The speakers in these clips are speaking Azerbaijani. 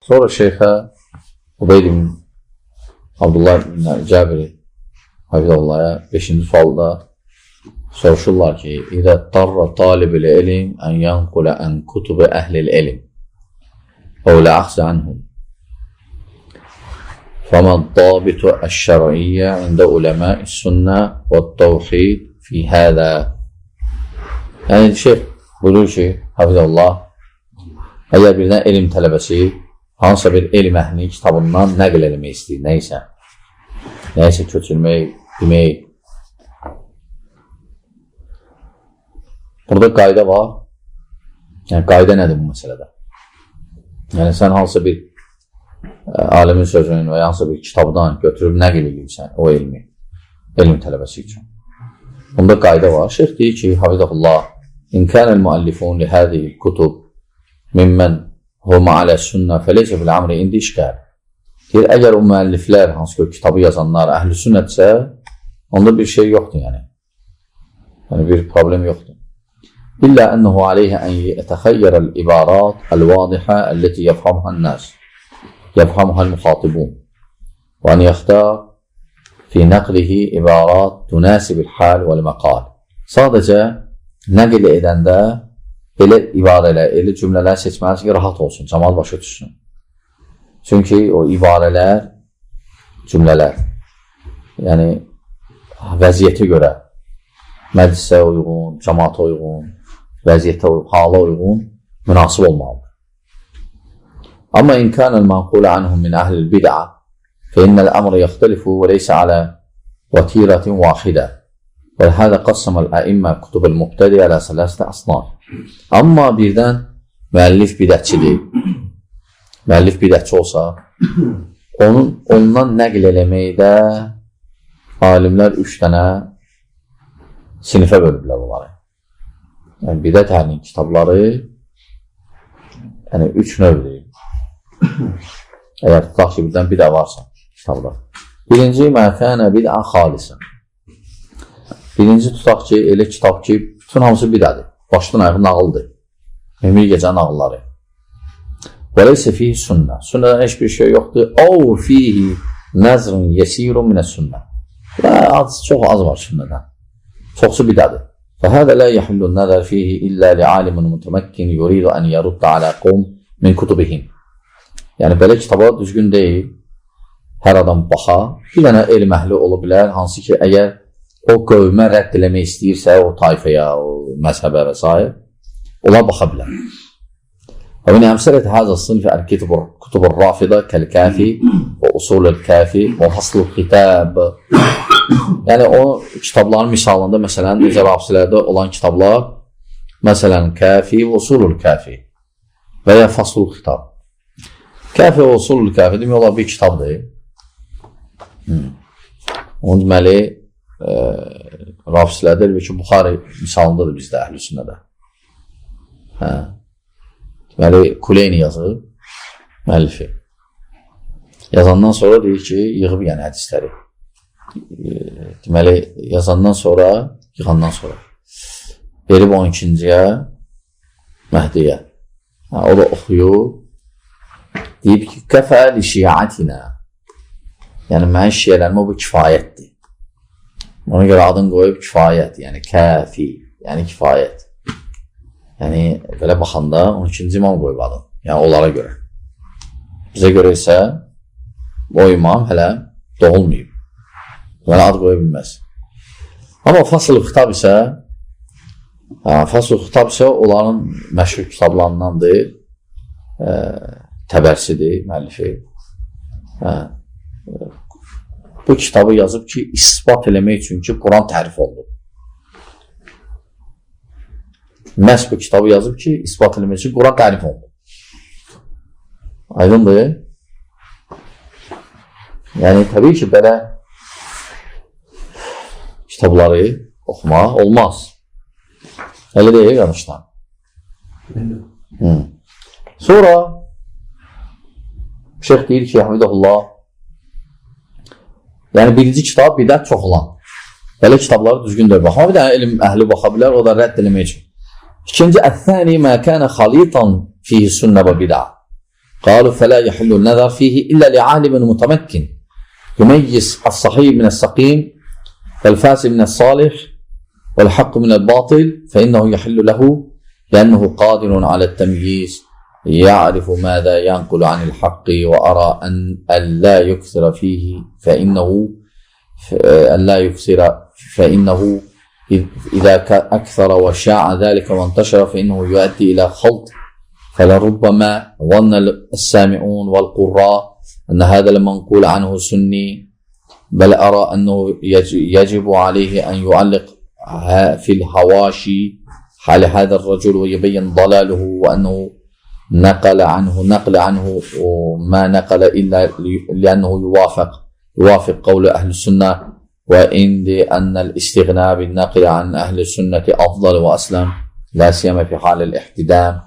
Sonra şeyxə Ubeyd ibn Abdullah ibn Cəbiri Hafizavullah'a 5-ci sualda soruşurlar ki, İzə tarra talibul ilim ən yanqula ən kutubu əhlil ilim və lə əxsə anhum fəmə dabitu əş-şər'iyyə ində uləmə-i sünnə və təvhid fi hədə. Yəni şeyx buyurur ki, Hafizallah, əgər birdən elm tələbəsi hansısa bir elm əhlinin kitabından nəql eləmək istəyir, nəysə köçürmək, demək. Burada qayda var. Yəni, qayda nədir bu məsələdə? Yəni, sən hansısa bir alimin sözünün və hansısa bir kitabdan götürüb nəql edirsən o elmi, elm tələbəsi üçün. Bunda qayda var. Şeyx deyir ki, Hafizahullah, İn kənəl müəllifun li hədiyil kutub mimmən huma alə sünnə fəleysə bil amri indi işqəl. Deyir, əgər o müəlliflər, hansı ki, kitabı yazanlar əhl-i sünnətsə, onda bir şey yoxdur, yəni bir problem yoxdur. İllə ənəhu aleyhə ən yətəxəyyərəl ibarat əl-vadihə əlləti yəfhamhən-nəs, yəfhamhəl-müxatibun və ən yəxtər fi nəqlihi ibarat tünəsibil hal vəl-məqal. Sadəcə nəql edəndə elə ibarələr, elə cümlələr seçməlisin ki, rahat olsun, cəmaat başa düşsün. Çünki o ibarələr, cümlələr, yəni vəziyyətə görə, məclisə uyğun, cəmaata uyğun, vəziyyətə uyğun, hala uyğun, münasib olmalıdır. Amma imkanən mənqulə anhum min əhlil bid'a fə innəl əmrə yəxtəlifu və leysə alə vətirətin vaxidə və hədə qassəməl əimmə kutubul mübtədi ələ sələsdə asnaf. Amma birdən müəllif bidətçidir. Müəllif bidətçi olsa, ondan nəql eləməkdə alimlər 3 dənə sinifə bölüblər onları. Yəni, bidət əhlinin kitabları 3 növdür. Əgər tutaq ki, birdən bidə varsa kitablar. Birinci, məkənə bidə xalisə. Birinci tutaq ki, elə kitab ki, bütün hamısı bidədir. Başdan ayağı nağıldır. Ömür gecə nağılları. Və leysə fihi sünnə. Sünnədən heç bir şey yoxdur. Əv fihi nəzrun yəsirun minə sünnə. Çox az var sünnədən. Çoxsu bidədir. فهذا لا يحل النظر فيه إلا لعالم متمكن يريد أن يرد على قوم من كتبهم. Yəni, belə kitaba düzgün deyil. Hər adam baxa. Bir dənə elm əhli ola bilər, hansı ki, əgər o qövmə rədd eləmək istəyirsə, o tayfəyə, o məzhəbə və s. Onlar baxa bilər. Və min əmsələt həzə sınfə kutubur rafidə kəl-kəfi və usulul-kəfi və haslul xitab. Yəni, o kitabların misalında, məsələn, necə rafisilərdə olan kitablar, məsələn, kəfi və usulul-kəfi və ya faslul xitab. Kəfi və usulul-kəfi demək olar bir kitabdır. Onun deməli, rafisilərdə ki, Buxari misalındadır bizdə əhl-i sünnədə. Deməli, Kuleyni yazır, müəllifi. Yazandan sonra deyir ki, yığıb yəni hədisləri. Deməli, yazandan sonra, yığandan sonra verib 12-ciyə Məhdiyə. O da oxuyub, deyib ki, kəfəli şiətinə. Yəni, mənim şiələrimə bu kifayətdir. Ona görə adını qoyub kifayət, yəni kəfi, yəni kifayət. Yəni, belə baxanda 12-ci imam qoyub adını, yəni onlara görə. Bizə görə isə o imam hələ doğulmayıb. Yəni, ad qoya bilməz. Amma fasıl xitab isə onların məşhur kitablarındandır, Təbərsidir, müəllifi. Bu kitabı yazıb ki, isbat eləmək üçün ki, Quran tərif oldu. Məhz bu kitabı yazıb ki, isbat eləmək üçün Quran tərif oldu. Aydındır. Yəni, təbii ki, belə kitabları oxumaq olmaz. Elə deyək, qardaşlar. Sonra şeyx deyir ki, Hamidullah, yəni birinci kitab bidət çox olan. Belə kitabları düzgündür baxma. Bir dənə elm əhli baxa bilər, o da rədd eləmək üçün. İkinci, əthəni məkənə xalitan fihi sünnə və bidə. قالوا فلا يحل النظر فيه إلا لعالم متمكن يميز الصحيح من السقيم والفاسد من الصالح والحق من الباطل فإنه يحل له لأنه قادر على التمييز يعرف ماذا ينقل عن الحق وأرى أن لا يكثر فيه فإنه إذا أكثر وشاع ذلك وانتشر فإنه يؤدي إلى خلط فلربما ظن السامعون والقراء أن هذا المنقول عنه سني بل أرى أنه يجب عليه أن يعلق في الحواشي حال هذا الرجل ويبين ضلاله وأنه نقل عنه ما نقل إلا لأنه يوافق قول أهل السنة وإن لأن الاستغناء بالنقل عن أهل السنة أفضل وأسلم لا سيما في حال الاحتدام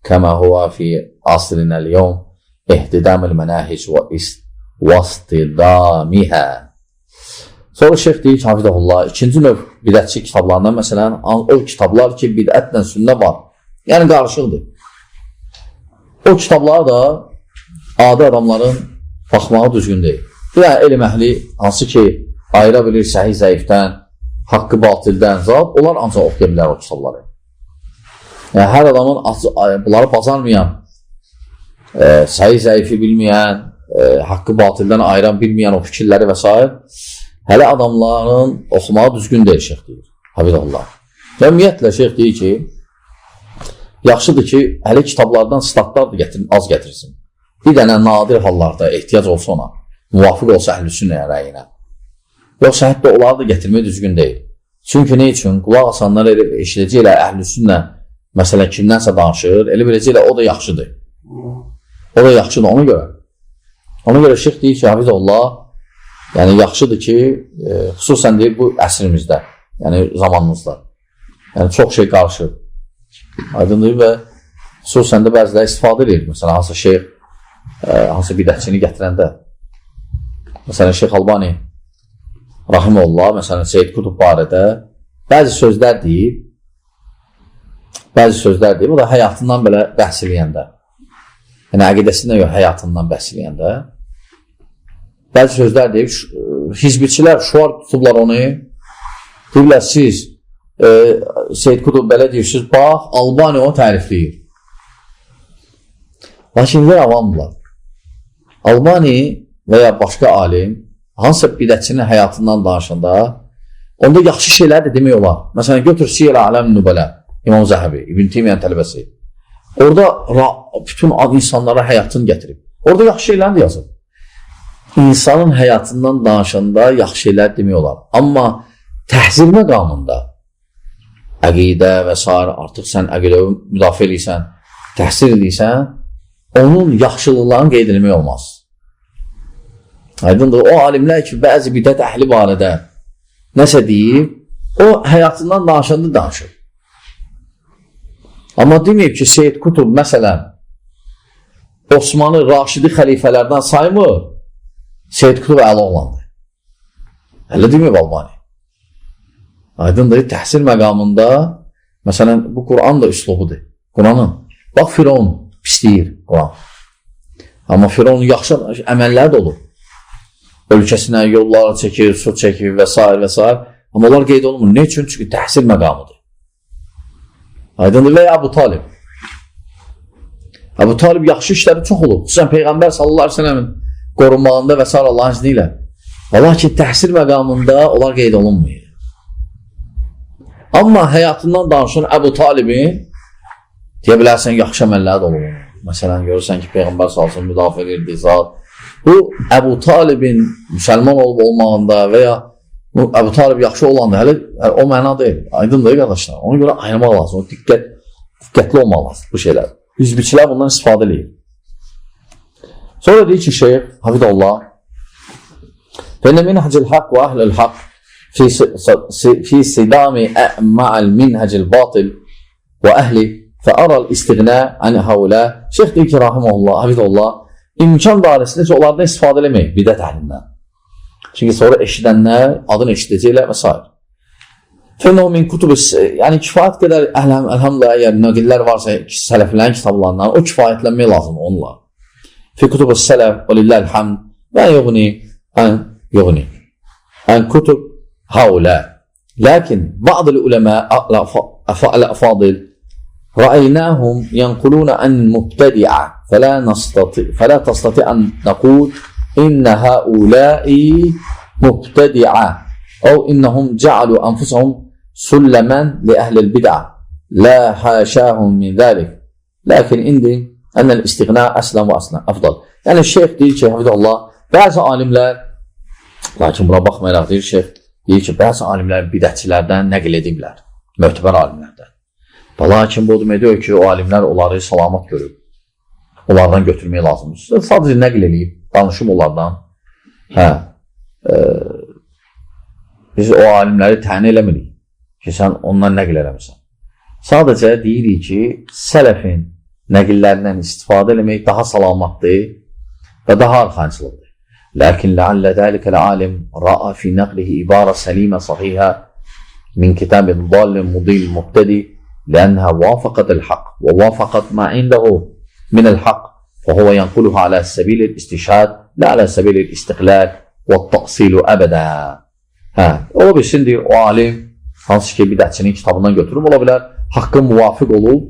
كما هو في عصرنا اليوم احتدام المناهج واصطدامها. Sonra şeyh deyir ki, hafizahullah, ikinci növ bidətçi kitablarından, məsələn, o kitablar ki, bidətlə sünnə var, yəni qarışıqdır. O kitablara da adi adamların baxmağı düzgün deyil. Yəni, elm əhli hansı ki, ayıra bilir səhih zəifdən, haqqı batildən, onlar ancaq oxuya bilər o kitabları. Yəni, hər adamın bunları bacarmayan, səhih zəifi bilməyən, haqqı batildən ayıran bilməyən o fikirləri və s. Hələ adamların oxumağı düzgün deyil, şeyh deyir. Hafizahullah. Ümumiyyətlə, şeyh deyir ki, yaxşıdır ki, hələ kitablardan statlar da az gətirsin. Bir dənə nadir hallarda ehtiyac olsa ona, müvafiq olsa əhl-i sünnəyə rəyinə. Yoxsa hətta onları da gətirmək düzgün deyil. Çünki nə üçün? Qulaq asanlar eşidəcəklə əhl-i sünnə, məsələn, kimdənsə danışır, elə biləcəklə o da yaxşıdır. O da yaxşıdır ona görə. Ona görə şeyh deyir ki, hafizahullah, yəni yaxşıdır ki, xüsusən deyir bu əsrimizdə, yəni zamanımızda. Yəni çox şey qarışır. Aydındır və xüsusən də bəziləri istifadə edir. Məsələn, hansı şeyh, hansı bidətçini gətirəndə. Məsələn, Şeyx Albani rahimehullah, məsələn, Seyyid Qutb barədə bəzi sözlər deyib, o da həyatından belə bəhs eləyəndə. Yəni, əqidəsindən yox, həyatından bəhs eləyəndə. Bəzi sözlər deyib, hizbiçilər şuar tutublar onu, deyirlər, siz Seyyid Qutb belə deyirsiniz, bax, Albani onu tərifləyir. Lakin ver avamdırlar. Albani və ya başqa alim, hansısa bidətçinin həyatından danışanda, onda yaxşı şeylər də demək olar. Məsələn, götür Siyər Aləm Nübələ, İmam Zəhəbi, İbn Teymiyyənin tələbəsi. Orada bütün insanlara həyatını gətirib. Orada yaxşı şeylər də yazır. İnsanın həyatından danışanda yaxşı şeylər demək olar. Amma təhzir məqamında əqidə və s. artıq sən əqidəvi müdafiə edirsən, təhsil edirsən, onun yaxşılıqlarını qeyd edilmək olmaz. Aydındır, o alimlər ki, bəzi bidət əhli barədə nəsə deyib, o həyatından danışanda danışır. Amma deməyib ki, Seyyid Qutb məsələn, Osmanlı Raşidi xəlifələrdən saymır, Seyyid Qutb əla olandır. Hələ deməyib Albani. Aydındır, təhsil məqamında, məsələn, bu Quran da üslubudur. Quranın, bax, Firavun pisləyir Quran. Amma Firavunun yaxşı əməlləri də olur. Ölkəsinə yollar çəkir, su çəkir və s. və s. Amma onlar qeyd olunmur. Ne üçün? Çünki təhsil məqamıdır. Aydındır və ya Əbu Talib. Əbu Talib yaxşı işləri çox olur. Xüsusən Peyğəmbər sallallahu aleyhi ve sellemin qorunmağında və s. Allahın izni ilə. Lakin təhsil məqamında onlar qeyd olunmuyor. Amma həyatından danışan Əbu Talibin deyə bilərsən, yaxşı əməlləri də olur. Məsələn, görürsən ki, Peyğəmbər sallallahu aleyhi ve sellem müdafiə edirdi, zat. Bu, Əbu Talibin müsəlman olub olmağında və ya Əbu Talib yaxşı olanda hələ o məna deyil. Aydındır, qardaşlar. Ona görə ayırmaq lazım. O diqqətli olmaq lazım bu şeylər. Hizbiçilər bundan istifadə edir. Sonra deyir ki, şeyh, hafidallah, فَإِنَّ مِنْهَجِ الْحَقِّ وَأَهْلَ الْحَقِّ فِي صِدَامِ مَعَ الْمِنْهَجِ الْبَاطِلِ وَأَهْلِ فَأَرَى الْاِسْتِغْنَى عَنْ هَوْلَى Şeyh deyir ki, rahiməhullah, hafidallah, imkan dairəsində ki, onlardan istifadə eləmək, bidət əhlindən. Çünki sonra eşidənlər adını eşidəcəklər və s. Fənnəhu min kutub, yəni kifayət qədər əlhamdülillah, əgər nəqillər varsa sələflərin kitablarından, o kifayətlənmək lazım onunla. في كتب السلف ولله الحمد ما يغني عن كتب هؤلاء. لكن بعض العلماء الأفاضل رأيناهم ينقلون عن مبتدعة فلا تستطيع أن نقول إن هؤلاء مبتدعة أو إنهم جعلوا أنفسهم سلما لأهل البدعة، لا حاشاهم من ذلك. لكن عندي أن الاستغناء أسلم وأسلم أفضل. Yani şeyh deyir ki, hafizallah, bəzi alimlər, lakin buna baxmayaraq deyir şeyh, deyir ki, bəzi alimlər bidətçilərdən nəql ediblər, möhtəbər alimlərdən. Lakin bu demək deyir ki, o alimlər onları salamat görüb, onlardan götürmək lazımdır. Sadəcə nəql edib, danışım onlardan. Biz o alimləri təyin eləmirik ki, sən ondan nəql eləmirsən. Sadəcə deyirik ki, sələfin nəqillərindən istifadə eləmək daha salamatdır və daha arxancılıqdır. Lakin ləallə dəlikəl alim ra'a fi nəqlihi ibarə səlimə sahihə min kitabin dallin mudil mubtedi لأنها وافقت الحق ووافقت ما عنده من الحق فهو ينقلها على سبيل الاستشهاد لا على سبيل الاستقلال والتأصيل أبدا. Ola bilsindir o alim hansı ki bidətçinin kitabından götürüb, ola bilər haqqın muvafiq olub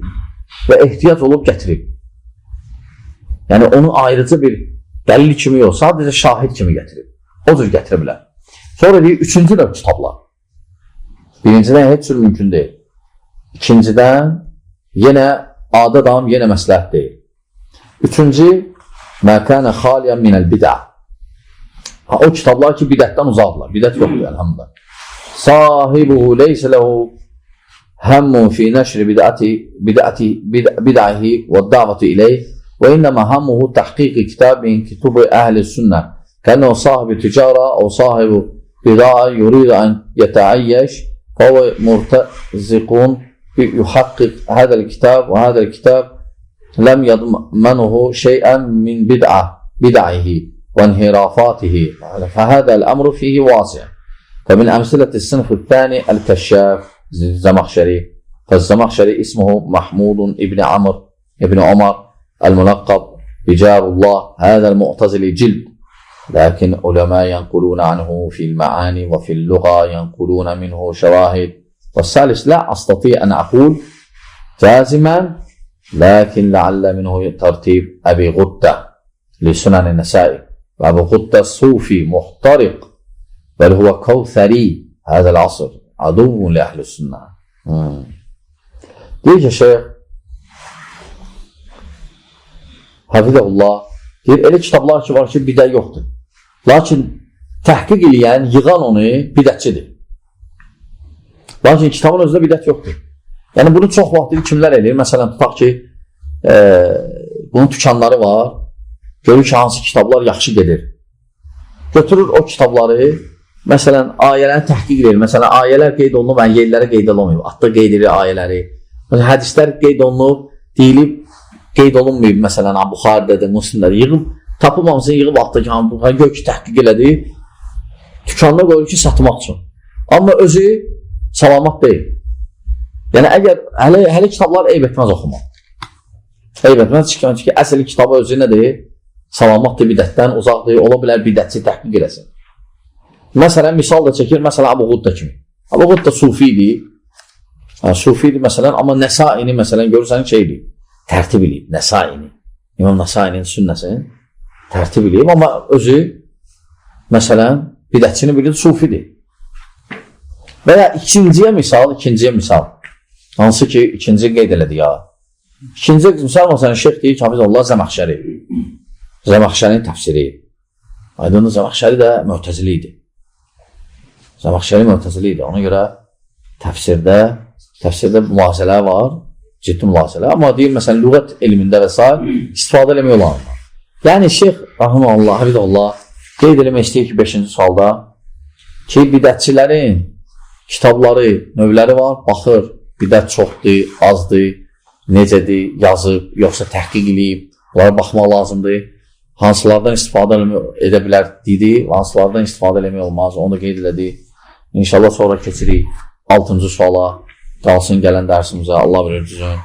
və ehtiyac olub gətirib. Yəni onu ayrıca bir dəlil kimi yox, sadəcə şahid kimi gətirib. O cür gətirə bilər. Sonra deyir, üçüncü növ kitablar. Birincidən heç cür mümkün deyil. İkincidən yenə adı adam, yenə məsləhət deyil. Üçüncü, məkənə xaliyyən minəl bid'a. O kitablar ki, bidətdən uzaqlar. Bidət yoxdur, elhamdülillah. Sahibuhu leysə lehu həmmun fi nəşri bid'ahi və davati ileyh və innəmə həmmuhu təhqiqi kitabin kitubu əhli sünnə kənəhu sahibi ticara o sahibi bid'a yuridu an yetəayyəş فهو مرتزق يحقق هذا الكتاب وهذا الكتاب لم يضمنه شيئا من بدعه وانحرافاته فهذا الأمر فيه واسع. فمن أمثلة الصنف الثاني الكشاف الزمخشري فالزمخشري اسمه محمود ابن عمر الملقب بجار الله هذا المعتزلي جلد لكن علماء ينقلون عنه في المعاني وفي اللغة ينقلون منه شواهد. والثالث لا أستطيع أن أقول جازما لكن لعل منه ترتيب أبي غدة لسنن النسائي وأبو غدة الصوفي محترق بل هو كوثري هذا العصر عدو لأهل السنة. Deyir ki şeyh Hafizəhullah deyir, elə kitablar ki var ki bidə yoxdur. Lakin təhqiq eləyən, yığan onu bidətçidir. Lakin kitabın özündə bidət yoxdur. Yəni bunu çox vaxtdır kimlər eləyir? Məsələn, tutaq ki bunun tükanları var, görür ki hansı kitablar yaxşı gedir. Götürür o kitabları, məsələn ayələrini təhqiq edir. Məsələn ayələr qeyd olunub, yerlərə qeyd olunmayıb, atda qeyd edir ayələri. Məsələn hədislər qeyd olunub, deyilib qeyd olunmayıb, məsələn Buxarıdadır, Müslimdə yığıb, tapıb hamısını yığıb atda ki, gör ki təhqiq elədi, tükanda qoyur ki satmaq üçün. Amma özü salamat deyil. Yəni əgər hələ kitablar eyb etməz oxumaq. Eyb etməz ki, əsl kitabı özü nədir? Salamatdır, bidətdən uzaqdır, ola bilər bidətçi təhqiq eləsin. Məsələn, misal da çəkir, məsələn Əbu Qudda kimi. Əbu Qudda sufidir, məsələn, amma Nəsaini məsələn görürsən şeydir, tərtib eləyib, Nəsaini. İmam Nəsainin sünnəsini tərtib eləyib, amma özü məsələn bidətçini bilir, sufidir. Və ya ikinciyə misal, hansı ki ikinci qeyd elədi ya. İkinci misal məsələn şeyh deyir ki, hafizallah Zəməxşərinin təfsiri. Aydınlı Zəməxşəri də möhtəzili idi. Ona görə təfsirdə mülasələr var, ciddi mülasələr. Amma deyir, məsələn, lüğət elmində və s. istifadə eləmək olanlar. Yəni, şeyh, rahiməhullah, hafizallah, qeyd eləmək istəyir ki, 5-ci sualda ki, bidətçilərin kitabları, növləri var, baxır, bidət çoxdur, azdır, necədir, yazıb, yoxsa təhqiq eləyib, bunlara baxmaq lazımdır. Hansılardan istifadə edə bilər dedi, hansılardan istifadə eləmək olmaz, onu da qeyd elədi. İnşallah sonra keçirik 6-cı suala, qalsın gələn dərsimizə. Allah bilir düzün.